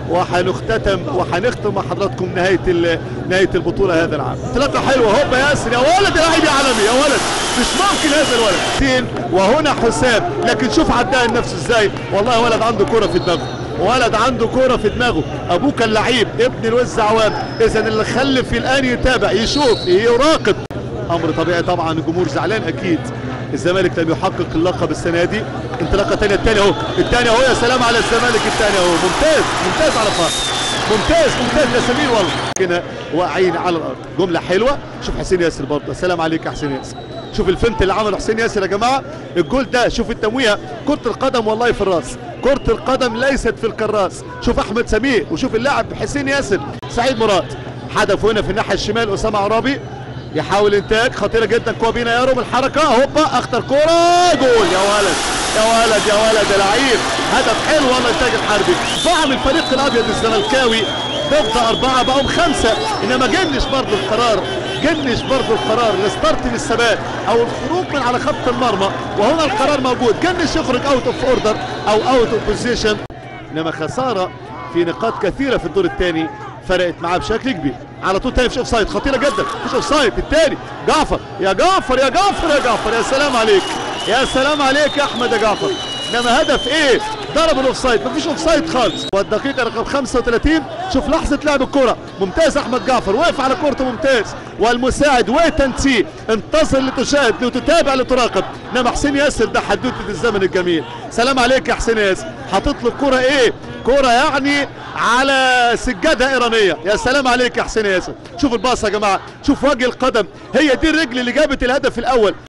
وهنختتم مع حضراتكم نهايه البطوله هذا العام. انطلاقه حلوه، هوبا ياسر يا ولد، يا لعيب يا عالمي يا ولد، مش ممكن هذا الولد. وهنا حسام، لكن شوف عداها النفس ازاي، والله ولد عنده كوره في دماغه، ولد عنده كوره في دماغه. ابوه كان لعيب، ابن الوز عوام، اذا اللي خلف الان يتابع يشوف يراقب. امر طبيعي طبعا، الجمهور زعلان اكيد، الزمالك لم يحقق اللقب السنه دي. انطلاقه ثانيه، الثاني اهو، الثاني اهو، يا سلام على الزمالك، الثاني اهو، ممتاز على فار، ممتاز يا سمير، والله كده واقعين على الارض. جمله حلوه، شوف حسين ياسر برضه، السلام عليك يا حسين ياسر، شوف الفنت اللي عمله حسين ياسر يا جماعه، الجول ده، شوف التمويه، كره القدم والله في الراس، كره القدم ليست في الكراس. شوف احمد سمير، وشوف اللاعب حسين ياسر، سعيد مراد، هدفه هنا في الناحيه الشمال، اسامه عرابي يحاول انتاج، خطيره جدا، كوابينا يارو بالحركه، هوبا اخطر كوره، جول، يا ولد يا لعيب، هدف حلو والله، انتاج الحربي. دعم الفريق الابيض الزملكاوي ضد 4 بقوا 5، انما جنش برضه القرار الستارت للثبات او الخروج من على خط المرمى، وهنا القرار موجود، جنش يخرج اوت اوف اوردر او اوت اوف بوزيشن، انما خساره في نقاط كثيره في الدور الثاني فرقت معاه بشكل كبير. على طول تاني مفيش اوف سايد، خطيره جدا، مفيش اوف سايد. الثاني جعفر، يا سلام عليك يا احمد يا جعفر، انما هدف ايه؟ ضرب الاوف سايد، مفيش اوف سايد خالص. والدقيقه رقم 35، شوف لحظه لعب الكره، ممتاز احمد جعفر، واقف على كورته ممتاز، والمساعد وتنسي، انتظر لتشاهد لتتابع لتراقب، انما حسين ياسر ده حدوته الزمن الجميل. سلام عليك يا حسين ياسر، هتطلب كره ايه؟ كره يعني على سجاده ايرانيه، يا سلام عليك يا حسين ياسر. شوف الباص يا جماعه، شوف وجه القدم، هي دي الرجل اللي جابت الهدف الاول.